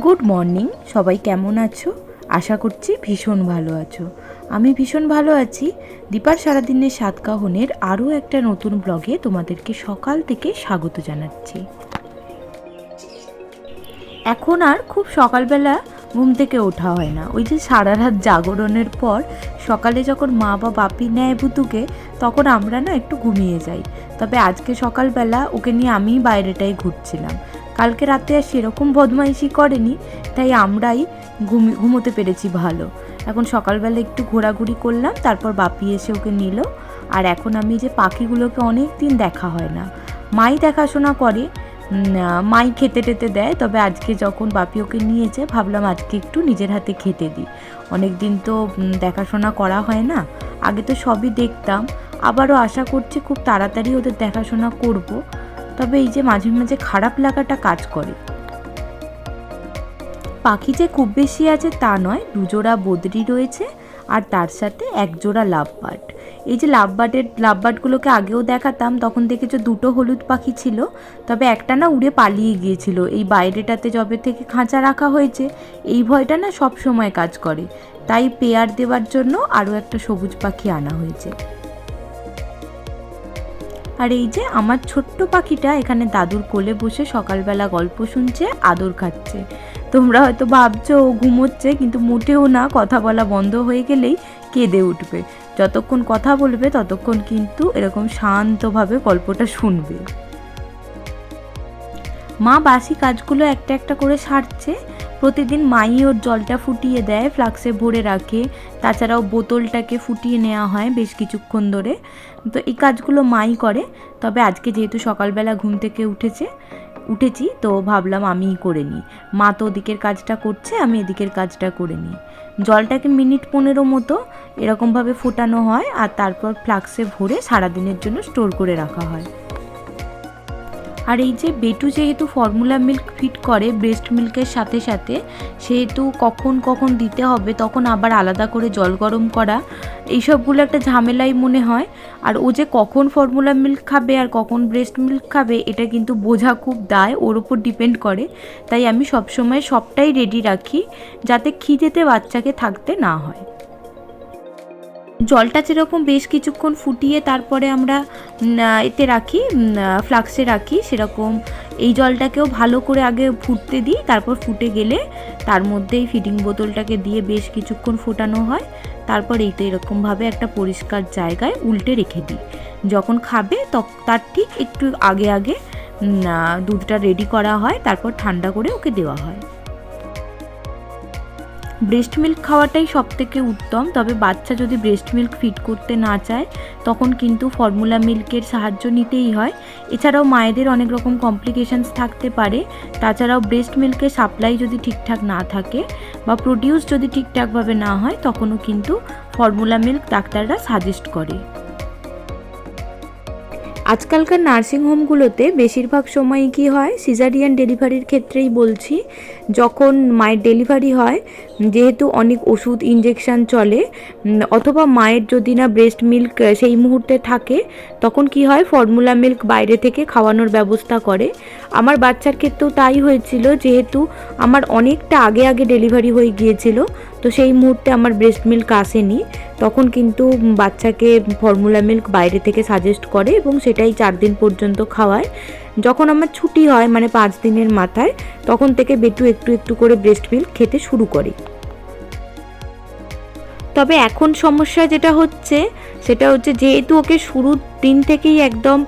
Good morning, সবাই কেমন আছো? আশা করছি ভীষণ ভালো আছো। আমি ভীষণ ভালো আছি। দীপার সারাদিনের সাতকাহনের আরও একটা নতুন ব্লগে তোমাদেরকে সকাল থেকে স্বাগত জানাচ্ছি। এখন আর খুব সকালবেলা ঘুম থেকে ওঠা হয় না। ওই যে সারা রাত জাগরণের পর সকালে যখন মা বা বাপি নেয় বুতুকে, তখন আমরা না একটু ঘুমিয়ে যাই। তবে আজকে সকালবেলা ওকে নিয়ে আমিই বাইরেটাই ঘুরছিলাম। কালকে রাতে আর সেরকম বদমাইশি করেনি, তাই আমরাই ঘুমোতে পেরেছি ভালো। এখন সকালবেলা একটু ঘোরাঘুরি করলাম, তারপর বাপি এসে ওকে নিল। আর এখন আমি যে পাখিগুলোকে অনেক দিন দেখা হয় না, মাই দেখাশোনা করে, মাই খেতে টেতে দেয়। তবে আজকে যখন বাপি ওকে নিয়েছে, ভাবলাম আজকে একটু নিজের হাতে খেতে দিই। অনেক দিন তো দেখাশোনা করা হয় না, আগে তো সবই দেখতাম। আবারও আশা করছি খুব তাড়াতাড়ি ওদের দেখাশোনা করব। তবে এই যে মাঝে মাঝে খারাপ লাগাটা কাজ করে। পাখি যে খুব বেশি আছে তা নয়, দুজোড়া বদ্রি রয়েছে আর তার সাথে একজোড়া লাভবার্ড। এই যে লাভবার্ডগুলোকে আগেও দেখাতাম, তখন দেখেছো দুটো হলুদ পাখি ছিল, তবে একটা না উড়ে পালিয়ে গিয়েছিল। এই বাইরেটাতে যবে থেকে খাঁচা রাখা হয়েছে, এই ভয়টা না সব সময় কাজ করে, তাই পেয়ার দেওয়ার জন্য আরও একটা সবুজ পাখি আনা হয়েছে। আর এই যে আমার ছোট্ট পাখিটা এখানে দাদুর কোলে বসে সকালবেলা গল্প শুনছে, আদর খাচ্ছে। তোমরা হয়তো ভাবছো ও ঘুমোচ্ছে, কিন্তু মোটেও না। কথা বলা বন্ধ হয়ে গেলেই কেঁদে উঠবে। যতক্ষণ কথা বলবে ততক্ষণ কিন্তু এরকম শান্তভাবে গল্পটা শুনবে। মা বাসি কাজগুলো একটা একটা করে সারছে। প্রতিদিন মাই ওর জলটা ফুটিয়ে দেয়, ফ্লাক্সে ভরে রাখে। তাছাড়াও বোতলটাকে ফুটিয়ে নেওয়া হয় বেশ কিছুক্ষণ ধরে। তো এই কাজগুলো মাই করে। তবে আজকে যেহেতু সকালবেলা ঘুম থেকে উঠেছি, তো ভাবলাম আমিই করে নিই। মা তো ওদিকের কাজটা করছে, আমি এদিকের কাজটা করে নিই। জলটাকে মিনিট 15 মতো এরকমভাবে ফোটানো হয়, আর তারপর ফ্লাক্সে ভরে সারাদিনের জন্য স্টোর করে রাখা হয়। আর এই যে বেটু যেহেতু ফর্মুলা মিল্ক ফিট করে ব্রেস্ট মিল্কের সাথে সাথে, সেহেতু কখন কখন দিতে হবে, তখন আবার আলাদা করে জল গরম করা, এইসবগুলো একটা ঝামেলাই মনে হয়। আর ও যে কখন ফর্মুলা মিল্ক খাবে আর কখন ব্রেস্ট মিল্ক খাবে, এটা কিন্তু বোঝা খুব দায়, ওর ওপর ডিপেন্ড করে। তাই আমি সবসময় সবটাই রেডি রাখি, যাতে খিদেতে বাচ্চাকে থাকতে না হয়। জলটা যেরকম বেশ কিছুক্ষণ ফুটিয়ে তারপরে আমরা এতে রাখি, ফ্লাক্সে রাখি, সেরকম এই জলটাকেও ভালো করে আগে ফুটতে দিই। তারপর ফুটে গেলে তার মধ্যেই ফিডিং বোতলটাকে দিয়ে বেশ কিছুক্ষণ ফোটানো হয়। তারপর এইটা এরকমভাবে একটা পরিষ্কার জায়গায় উল্টে রেখে দিই। যখন খাবে তার ঠিক একটু আগে আগে দুধটা রেডি করা হয়, তারপর ঠান্ডা করে ওকে দেওয়া হয়। ব্রেস্ট মিল্ক খাওয়াটাই সবথেকে উত্তম। তবে বাচ্চা যদি ব্রেস্ট মিল্ক ফিড করতে না চায়, তখন কিন্তু ফর্মুলা মিল্কের সাহায্য নিতেই হয়। এছাড়াও মায়েদের অনেক রকম কমপ্লিকেশানস থাকতে পারে। তাছাড়াও ব্রেস্ট মিল্কের সাপ্লাই যদি ঠিকঠাক না থাকে বা প্রডিউস যদি ঠিকঠাকভাবে না হয়, তখনও কিন্তু ফর্মুলা মিল্ক ডাক্তাররা সাজেস্ট করে। আজকালকার নার্সিংহোমগুলোতে বেশিরভাগ সময়ই কী হয়, সিজারিয়ান ডেলিভারির ক্ষেত্রেই বলছি, যখন মায়ের ডেলিভারি হয়, যেহেতু অনেক ওষুধ ইনজেকশান চলে, অথবা মায়ের যদি না ব্রেস্ট মিল্ক সেই মুহূর্তে থাকে, তখন কি হয়, ফর্মুলা মিল্ক বাইরে থেকে খাওয়ানোর ব্যবস্থা করে। আমার বাচ্চার ক্ষেত্রেও তাই হয়েছিল, যেহেতু আমার অনেকটা আগে আগে ডেলিভারি হয়ে গিয়েছিল, তো সেই মুহূর্তে আমার ব্রেস্ট মিল্ক আসেনি। তখন কিন্তু বাচ্চাকে ফর্মুলা মিল্ক বাইরে থেকে সাজেস্ট করে এবং সেটাই 4 দিন পর্যন্ত খাওয়ায়। যখন আমার ছুটি হয়, মানে 5 দিনের মাথায়, তখন থেকে বেটু একটু একটু করে ব্রেস্ট মিল্ক খেতে শুরু করে। তবে এখন সমস্যা যেটা হচ্ছে, সেটা হচ্ছে যেহেতু ওকে শুরুর দিন থেকেই একদম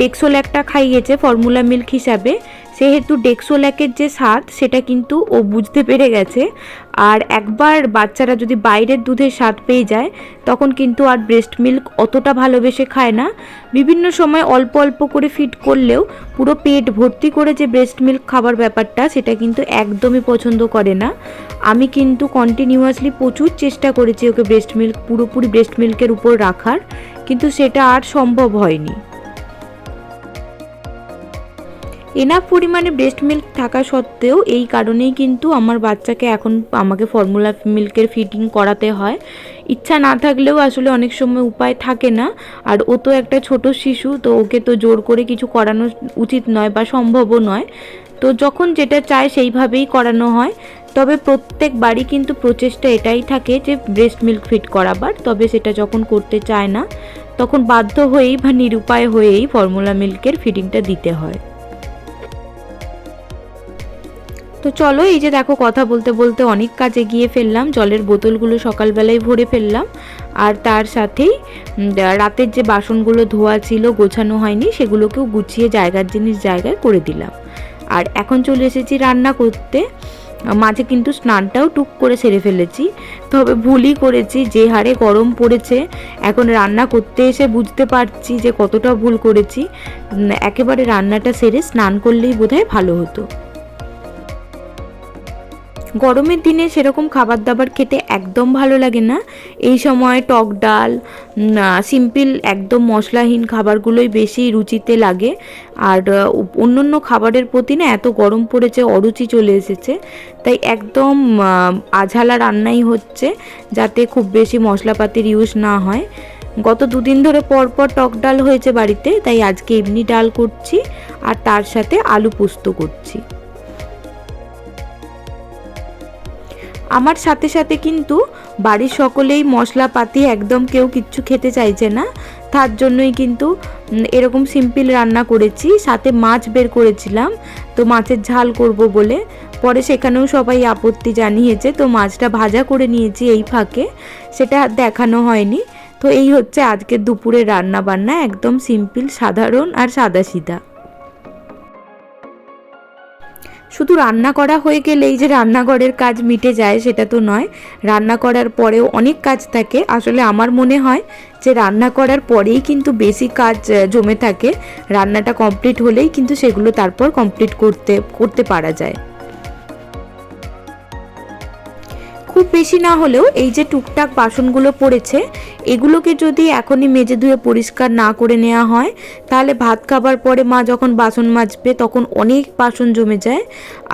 ডেক্সোল্যাকটা খাইয়েছে ফর্মুলা মিল্ক হিসাবে, সেহেতু ডেক্সোল্যাকের যে স্বাদ সেটা কিন্তু ও বুঝতে পেরে গেছে। আর একবার বাচ্চারা যদি বাইরের দুধের স্বাদ পেয়ে যায়, তখন কিন্তু আর ব্রেস্ট মিল্ক অতটা ভালোবেসে খায় না। বিভিন্ন সময় অল্প অল্প করে ফিড করলেও পুরো পেট ভর্তি করে যে ব্রেস্ট মিল্ক খাবার ব্যাপারটা, সেটা কিন্তু একদমই পছন্দ করে না। আমি কিন্তু কন্টিনিউয়াসলি প্রচুর চেষ্টা করেছি ওকে পুরোপুরি ব্রেস্ট মিল্কের উপর রাখার, কিন্তু সেটা আর সম্ভব হয়নি। এনাফ পরিমাণে ব্রেস্ট মিল্ক থাকা সত্ত্বেও এই কারণেই কিন্তু আমার বাচ্চাকে এখন আমাকে ফর্মুলা মিল্কের ফিডিং করাতে হয়। ইচ্ছা না থাকলেও আসলে অনেক সময় উপায় থাকে না। আর ও তো একটা ছোট শিশু, তো ওকে তো জোর করে কিছু করানো উচিত নয় বা সম্ভবও নয়। তো যখন যেটা চায় সেইভাবেই করানো হয়। তবে প্রত্যেক বাড়ি কিন্তু প্রচেষ্টা এটাই থাকে যে ব্রেস্ট মিল্ক ফিড করাবার, তবে সেটা যখন করতে চায় না তখন বাধ্য হয়েই বা নিরুপায় হয়েই ফর্মুলা মিল্কের ফিডিংটা দিতে হয়। তো চলো, এই যে দেখো কথা বলতে বলতে অনেক কাজে গিয়ে ফেললাম। জলের বোতলগুলো সকালবেলায় ভরে ফেললাম, আর তার সাথেই রাতের যে বাসনগুলো ধোয়া ছিল গোছানো হয়নি সেগুলোকেও গুছিয়ে জায়গার জিনিস জায়গায় করে দিলাম। আর এখন চলে এসেছি রান্না করতে। মাঝে কিন্তু স্নানটাও টুক করে সেরে ফেলেছি, তবে ভুলই করেছি। যে হারে গরম পড়েছে এখন রান্না করতে এসে বুঝতে পারছি যে কতটা ভুল করেছি। একেবারে রান্নাটা সেরে স্নান করলেই বোধহয় ভালো হতো। গরমের দিনে সেরকম খাবার দাবার খেতে একদম ভালো লাগে না। এই সময় টক ডাল, সিম্পল একদম মশলাহীন খাবারগুলোই বেশি রুচিতে লাগে। আর অন্য খাবারের প্রতি না এত গরম পড়েছে, অরুচি চলে এসেছে। তাই একদম আঝালা রান্নাই হচ্ছে, যাতে খুব বেশি মশলাপাতির ইউজ না হয়। গত দুদিন ধরে পরপর টক ডাল হয়েছে বাড়িতে, তাই আজকে এমনি ডাল করছি আর তার সাথে আলু পোস্ত করছি। আমার সাথে সাথে কিন্তু বাড়ির সকলেই মশলাপাতি একদম কেউ কিচ্ছু খেতে চাইছে না, তার জন্যই কিন্তু এরকম সিম্পল রান্না করেছি। সাথে মাছ বের করেছিলাম, তো মাছের ঝাল করব বলে, পরে সেখানেও সবাই আপত্তি জানিয়েছে, তো মাছটা ভাজা করে নিয়েছি এই ফাঁকে, সেটা দেখানো হয়নি। তো এই হচ্ছে আজকের দুপুরে রান্না বান্না, একদম সিম্পল, সাধারণ আর সাদাসিধা। শুধু রান্না করা হয়ে গেলেই যে রান্নাঘরের কাজ মিটে যায় সেটা তো নয়, রান্না করার পরেও অনেক কাজ থাকে। আসলে আমার মনে হয় যে রান্না করার পরেই কিন্তু বেশি কাজ জমে থাকে, রান্নাটা কমপ্লিট হলেই কিন্তু সেগুলো তারপর কমপ্লিট করতে পারা যায়। খুব বেশি না হলেও এই যে টুকটাক বাসনগুলো পড়েছে, এগুলোকে যদি এখনই মেজে ধুয়ে পরিষ্কার না করে নেওয়া হয়, তাহলে ভাত খাবার পরে মা যখন বাসন মাজবে তখন অনেক বাসন জমে যায়।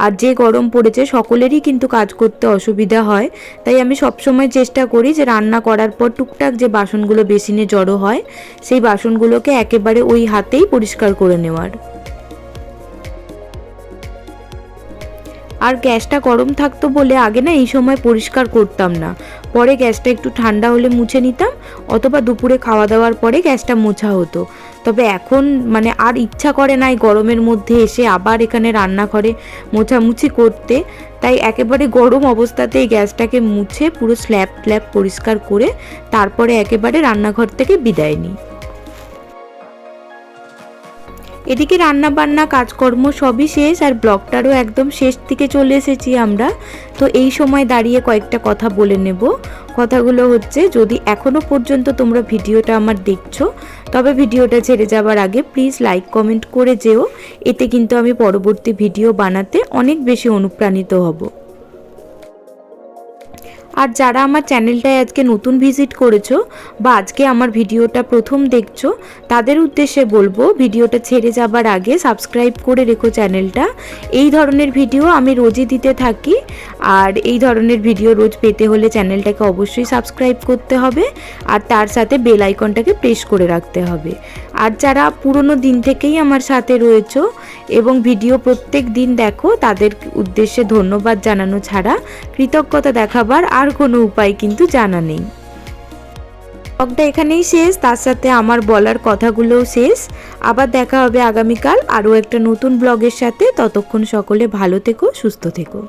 আর যে গরম পড়েছে সকলেরই কিন্তু কাজ করতে অসুবিধা হয়। তাই আমি সবসময় চেষ্টা করি যে রান্না করার পর টুকটাক যে বাসনগুলো বেসিনে জড়ো হয় সেই বাসনগুলোকে একেবারে ওই হাতেই পরিষ্কার করে নেওয়ার। আর গ্যাসটা গরম থাকতো বলে আগে না এই সময় পরিষ্কার করতাম না, পরে গ্যাসটা একটু ঠান্ডা হলে মুছে নিতাম, অথবা দুপুরে খাওয়া দাওয়ার পরে গ্যাসটা মোছা হতো। তবে এখন মানে আর ইচ্ছা করে না এই গরমের মধ্যে এসে আবার এখানে রান্নাঘরে মোছামুছি করতে, তাই একেবারে গরম অবস্থাতেই গ্যাসটাকে মুছে পুরো স্ল্যাব পরিষ্কার করে তারপরে একেবারে রান্নাঘর থেকে বিদায় নিই। এদিকে রান্না বান্না কাজকর্ম সবই শেষ, আর ব্লগটারও একদম শেষ দিকে চলে এসেছি আমরা। তো এই সময় দাঁড়িয়ে কয়েকটা কথা বলে নেব। কথাগুলো হচ্ছে, যদি এখনও পর্যন্ত তোমরা ভিডিওটা আমার দেখছো, তবে ভিডিওটা ছেড়ে যাবার আগে প্লিজ লাইক কমেন্ট করে যেও, এতে কিন্তু আমি পরবর্তী ভিডিও বানাতে অনেক বেশি অনুপ্রাণিত হব। আর যারা আমার চ্যানেলটায় আজকে নতুন ভিজিট করেছো বা আজকে আমার ভিডিওটা প্রথম দেখছো, তাদের উদ্দেশ্যে বলবো ভিডিওটা ছেড়ে যাবার আগে সাবস্ক্রাইব করে রেখো চ্যানেলটা। এই ধরনের ভিডিও আমি রোজই দিতে থাকি, আর এই ধরনের ভিডিও রোজ পেতে হলে চ্যানেলটাকে অবশ্যই সাবস্ক্রাইব করতে হবে, আর তার সাথে বেল আইকনটাকে প্রেস করে রাখতে হবে। আর যারা পুরনো দিন থেকেই আমার সাথে রয়েছো এবং ভিডিও প্রত্যেক দিন দেখো, তাদের উদ্দেশ্যে ধন্যবাদ জানানো ছাড়া কৃতজ্ঞতা দেখাবার আর কোনো উপায় কিন্তু জানা নেই। ব্লগটা এখানেই শেষ, তার সাথে আমার বলার কথাগুলোও শেষ। আবার দেখা হবে আগামীকাল আরও একটা নতুন ব্লগের সাথে। ততক্ষণ সকলে ভালো থেকো, সুস্থ থেকো।